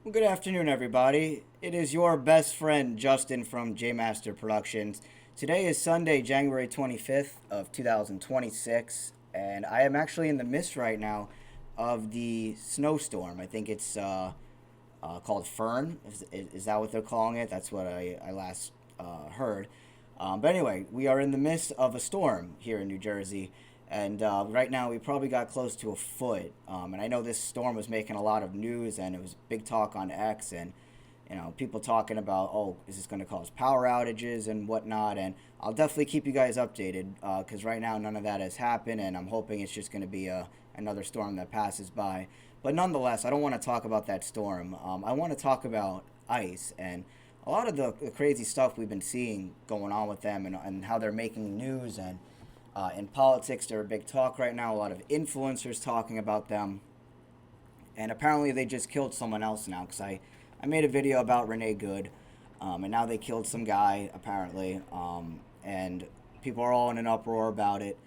Well, good afternoon, everybody. It is your best friend Justin from J Master Productions. Today is Sunday, January 25th of 2026, and I am actually in the midst right now of the snowstorm. I think it's called Fern. Is that what they're calling it? That's what I last heard. But anyway, we are in the midst of a storm here in New Jersey, and right now we probably got close to a foot. And I know this storm was making a lot of news, and it was big talk on X, and people talking about, oh, is this going to cause power outages and whatnot? And I'll definitely keep you guys updated because right now none of that has happened, and I'm hoping it's just going to be another storm that passes by. But nonetheless, I don't want to talk about that storm. I want to talk about ICE and a lot of the crazy stuff we've been seeing going on with them and how they're making news. And in politics, they're a big talk right now. A lot of influencers talking about them. And apparently they just killed someone else now because I made a video about Renee Good. And now they killed some guy, apparently. And people are all in an uproar about it.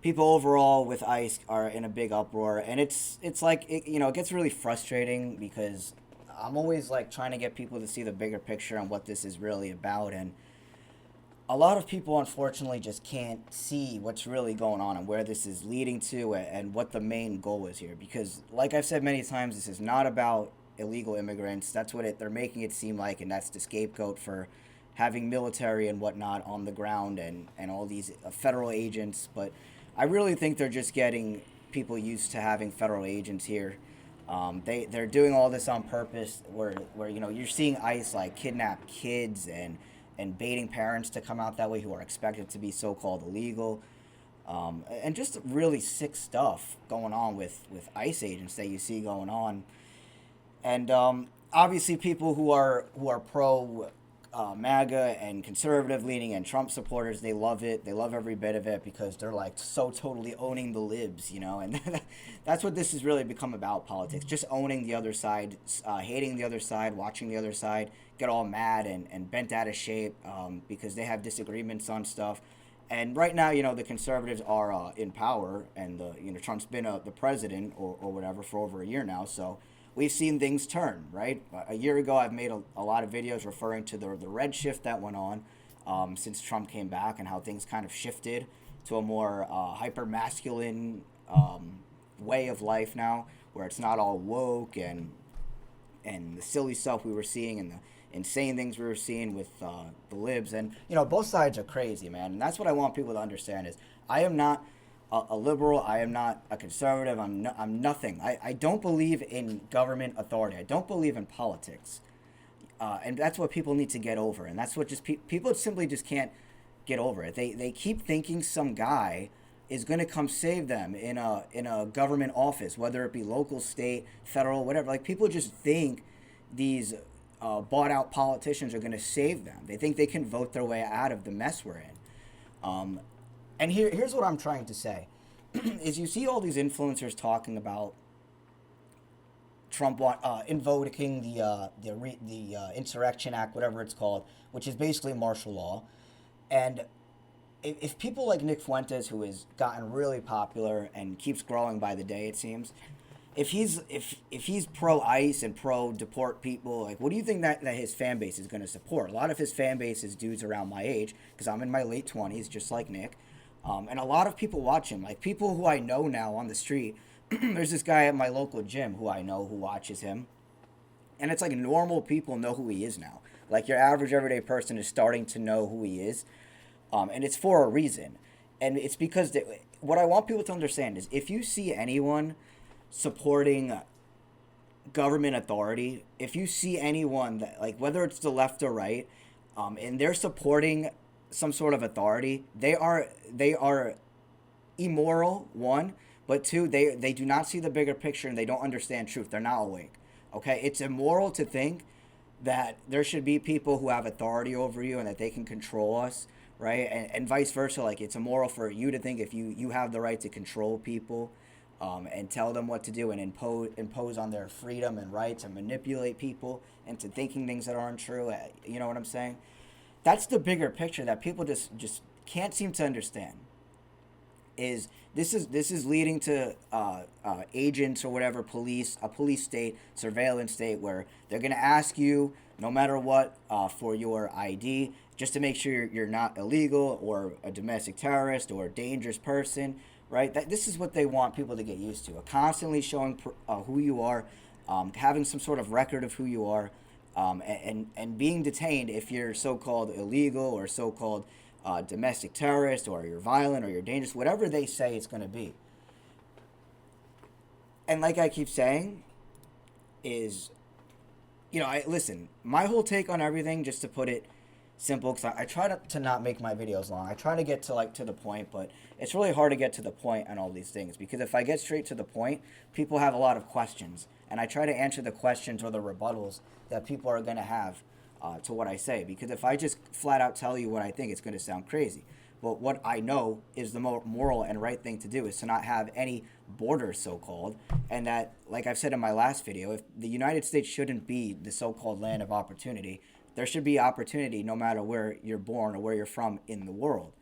People overall with ICE are in a big uproar, and it's like it gets really frustrating because I'm always like trying to get people to see the bigger picture on what this is really about, and a lot of people unfortunately just can't see what's really going on and where this is leading to and what the main goal is here. Because like I've said many times, this is not about illegal immigrants. That's what they're making it seem like, and that's the scapegoat for having military and whatnot on the ground and all these federal agents. But I really think they're just getting people used to having federal agents here. They're doing all this on purpose, where you're seeing ICE like kidnap kids and baiting parents to come out that way who are expected to be so-called illegal, and just really sick stuff going on with ICE agents that you see going on. And obviously, people who are pro MAGA and conservative leaning and Trump supporters, they love it. They love every bit of it because they're like so totally owning the libs. And that's what this has really become about politics. Just owning the other side, hating the other side, watching the other side get all mad and bent out of shape because they have disagreements on stuff. And right now, the conservatives are in power, and Trump's been the president or whatever for over a year now. So we've seen things turn, right? A year ago, I've made a lot of videos referring to the red shift that went on since Trump came back and how things kind of shifted to a more hyper masculine way of life now, where it's not all woke and the silly stuff we were seeing and the insane things we were seeing with the libs. And both sides are crazy, man. And that's what I want people to understand is I am not a liberal. I am not a conservative. I'm nothing. I don't believe in government authority. I don't believe in politics. And that's what people need to get over. And that's what just people simply just can't get over it. They keep thinking some guy is going to come save them in a government office, whether it be local, state, federal, whatever. Like, people just think these bought out politicians are going to save them. They think they can vote their way out of the mess we're in. And here's what I'm trying to say is you see all these influencers talking about Trump invoking the Insurrection Act, whatever it's called, which is basically martial law. And if people like Nick Fuentes, who has gotten really popular and keeps growing by the day, it seems, if he's pro ICE and pro deport people, like, what do you think that his fan base is going to support? A lot of his fan base is dudes around my age because I'm in my late 20s, just like Nick. And a lot of people watch him, like people who I know now on the street. There's this guy at my local gym who I know who watches him, and it's like normal people know who he is now. Like, your average everyday person is starting to know who he is, and it's for a reason. And it's because what I want people to understand is if you see anyone supporting government authority, if you see anyone that, like, whether it's the left or right, and they're supporting some sort of authority, they are immoral, one, but two, they do not see the bigger picture and they don't understand truth. They're not awake. Okay, it's immoral to think that there should be people who have authority over you and that they can control us, right? And vice versa. Like, it's immoral for you to think if you have the right to control people, and tell them what to do and impose on their freedom and rights and manipulate people into thinking things that aren't true. You know what I'm saying? That's the bigger picture that people just can't seem to understand. is this is leading to agents or whatever, a police state, surveillance state, where they're going to ask you no matter what for your ID, just to make sure you're not illegal or a domestic terrorist or a dangerous person, right? This is what they want people to get used to, constantly showing who you are, having some sort of record of who you are, and being detained if you're so-called illegal or so-called domestic terrorist, or you're violent or you're dangerous, whatever they say it's going to be. And like I keep saying, is, I listen. My whole take on everything, just to put it simple, because I try to not make my videos long. I try to get to the point, but it's really hard to get to the point on all these things, because if I get straight to the point, people have a lot of questions, and I try to answer the questions or the rebuttals that people are going to have to what I say. Because if I just flat out tell you what I think, it's going to sound crazy. But what I know is the moral and right thing to do is to not have any borders, so called. And that, like I've said in my last video, if the United States shouldn't be the so called land of opportunity, there should be opportunity no matter where you're born or where you're from in the world.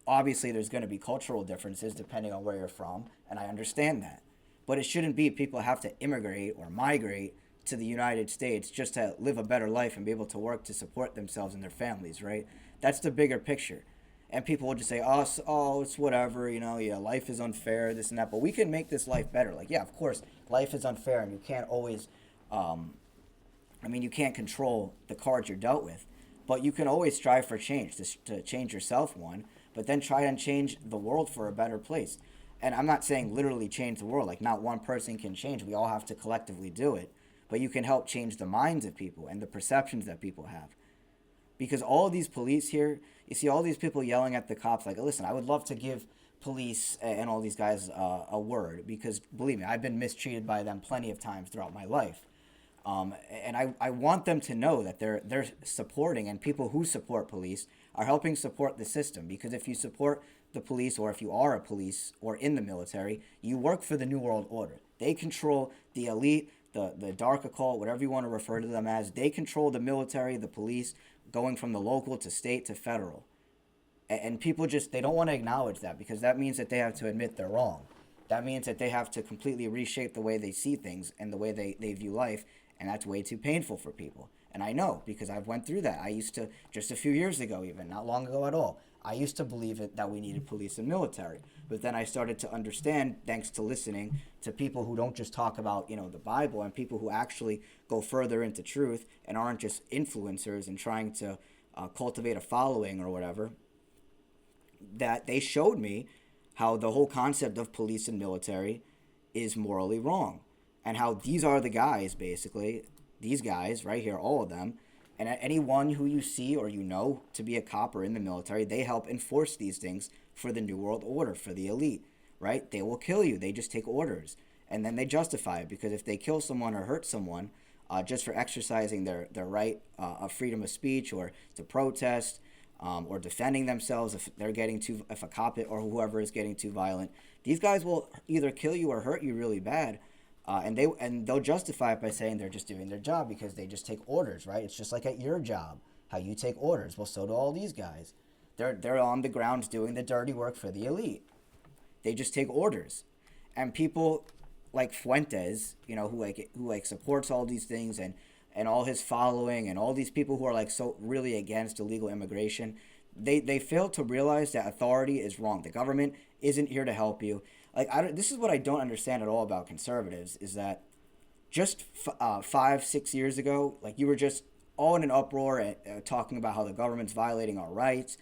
Obviously, there's going to be cultural differences depending on where you're from, and I understand that. But it shouldn't be people have to immigrate or migrate to the United States just to live a better life and be able to work to support themselves and their families, right? That's the bigger picture. And people will just say, oh, it's whatever, yeah, life is unfair, this and that. But we can make this life better. Like, yeah, of course, life is unfair, and you can't always, you can't control the cards you're dealt with. But you can always strive for change, to change yourself, one, but then try and change the world for a better place. And I'm not saying literally change the world. Like, not one person can change. We all have to collectively do it. But you can help change the minds of people and the perceptions that people have. Because all of these police here, you see all these people yelling at the cops like, listen, I would love to give police and all these guys a word, because believe me, I've been mistreated by them plenty of times throughout my life. And I want them to know that they're supporting, and people who support police are helping support the system. Because if you support the police, or if you are a police or in the military, you work for the New World Order. They control the elite, the dark occult, whatever you want to refer to them as. They control the military, the police, going from the local to state to federal. And people just, they don't want to acknowledge that, because that means that they have to admit they're wrong. That means that they have to completely reshape the way they see things and the way they view life, and that's way too painful for people. And I know, because I've went through that. I used to, just a few years ago even, not long ago at all, I used to believe that we needed police and military. But then I started to understand, thanks to listening to people who don't just talk about, the Bible, and people who actually go further into truth and aren't just influencers and trying to cultivate a following or whatever, that they showed me how the whole concept of police and military is morally wrong. And how these are the guys, basically, these guys right here, all of them, and anyone who you see or to be a cop or in the military, they help enforce these things for the New World Order, for the elite, right? They will kill you. They just take orders. And then they justify it, because if they kill someone or hurt someone just for exercising their right of freedom of speech, or to protest, or defending themselves if a cop or whoever is getting too violent, these guys will either kill you or hurt you really bad. And they'll justify it by saying they're just doing their job because they just take orders, right? It's just like at your job, how you take orders. Well, so do all these guys. They're on the grounds doing the dirty work for the elite. They just take orders. And people like Fuentes, who supports all these things, and all his following, and all these people who are so really against illegal immigration, they fail to realize that authority is wrong. The government isn't here to help you. This is what I don't understand at all about conservatives, is that just 5-6 years ago, you were just all in an uproar talking about how the government's violating our rights,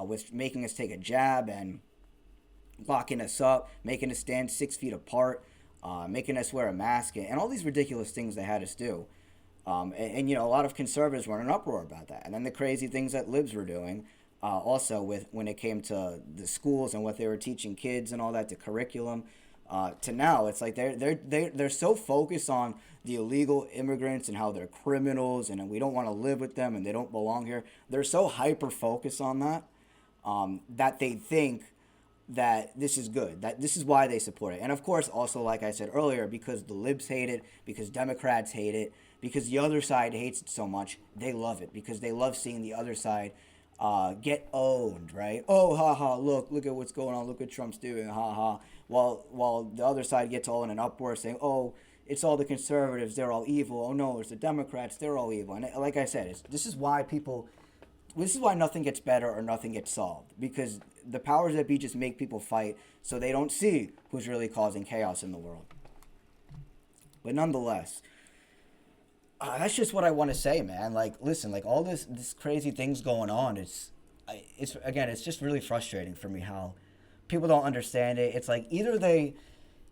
with making us take a jab and locking us up, making us stand 6 feet apart, making us wear a mask, and all these ridiculous things they had us do. A lot of conservatives were in an uproar about that. And then the crazy things that libs were doing, also when it came to the schools and what they were teaching kids and all that, the curriculum, to now it's like they're so focused on the illegal immigrants and how they're criminals and we don't want to live with them and they don't belong here. They're so hyper focused on that, that they think that this is good, that this is why they support it. And of course, also, like I said earlier, because the libs hate it, because Democrats hate it, because the other side hates it so much, they love it, because they love seeing the other side get owned, right? Oh, ha ha! Look at what's going on. Look what Trump's doing, ha ha. While the other side gets all in an uproar, saying, "Oh, it's all the conservatives. They're all evil. Oh no, it's the Democrats. They're all evil." And like I said, this is why people. This is why nothing gets better or nothing gets solved, because the powers that be just make people fight so they don't see who's really causing chaos in the world. But nonetheless, that's just what I want to say, man. Like, listen, like all this crazy things going on. It's again, it's just really frustrating for me how people don't understand it. It's like either they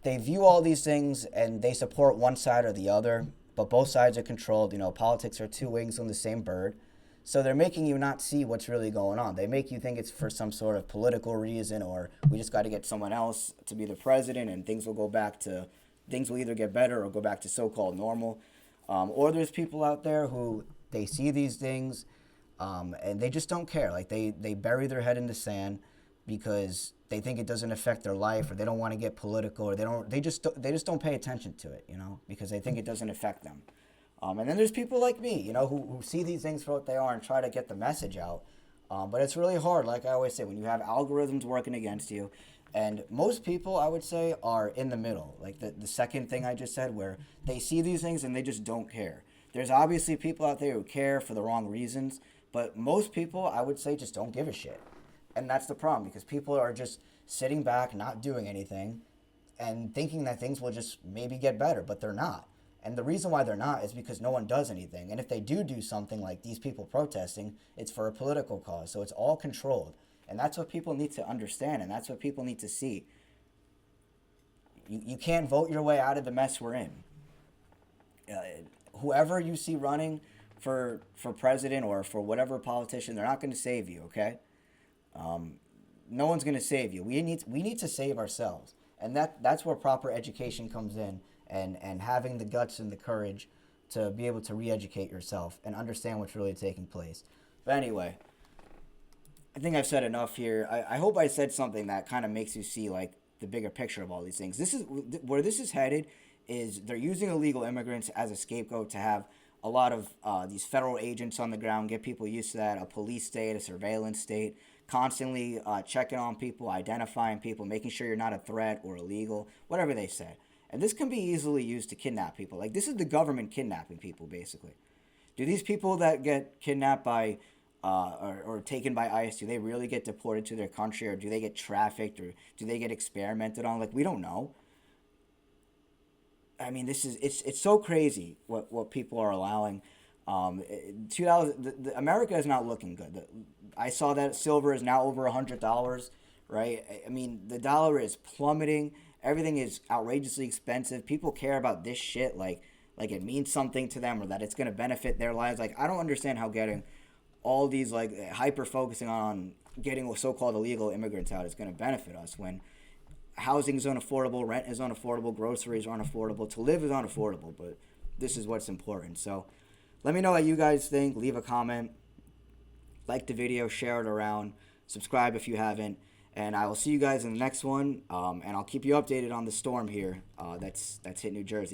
view all these things and they support one side or the other, but both sides are controlled. You know, politics are two wings on the same bird. So they're making you not see what's really going on. They make you think it's for some sort of political reason, or we just got to get someone else to be the president and things will either get better or go back to so-called normal. Or there's people out there who they see these things and they just don't care. Like they bury their head in the sand because they think it doesn't affect their life, or they don't want to get political, or they just don't pay attention to it, you know, because they think it doesn't affect them. And then there's people like me, you know, who see these things for what they are and try to get the message out. But it's really hard, like I always say, when you have algorithms working against you. And most people, I would say, are in the middle. Like the second thing I just said, where they see these things and they just don't care. There's obviously people out there who care for the wrong reasons, but most people, I would say, just don't give a shit. And that's the problem, because people are just sitting back, not doing anything, and thinking that things will just maybe get better, but they're not. And the reason why they're not is because no one does anything. And if they do something like these people protesting, it's for a political cause. So it's all controlled. And that's what people need to understand, and that's what people need to see. You can't vote your way out of the mess we're in. Uh, Whoever you see running for president or for whatever politician, they're not going to save you, okay? No one's going to save you. We need to save ourselves. And that's where proper education comes in, and having the guts and the courage to be able to re-educate yourself and understand what's really taking place. But anyway, I think I've said enough here. I hope I said something that kind of makes you see like the bigger picture of all these things. This is where this is headed. Is they're using illegal immigrants as a scapegoat to have a lot of these federal agents on the ground, get people used to that, a police state, a surveillance state, constantly checking on people, identifying people, making sure you're not a threat or illegal, whatever they say. And this can be easily used to kidnap people. Like, this is the government kidnapping people, basically. Do these people that get kidnapped by or taken by ICE, do they really get deported to their country, or do they get trafficked, or do they get experimented on? Like, we don't know. I mean, it's so crazy what people are allowing. 2000, America is not looking good. I saw that silver is now over $100, right? I mean, the dollar is plummeting. Everything is outrageously expensive. People care about this shit like it means something to them, or that it's going to benefit their lives. Like, I don't understand how getting all these, like, hyper focusing on getting so-called illegal immigrants out is going to benefit us, when housing is unaffordable, rent is unaffordable, groceries are unaffordable, to live is unaffordable. But this is what's important. So let me know what you guys think. Leave a comment, like the video, share it around, subscribe if you haven't, and I will see you guys in the next one. And I'll keep you updated on the storm here that's hit New Jersey.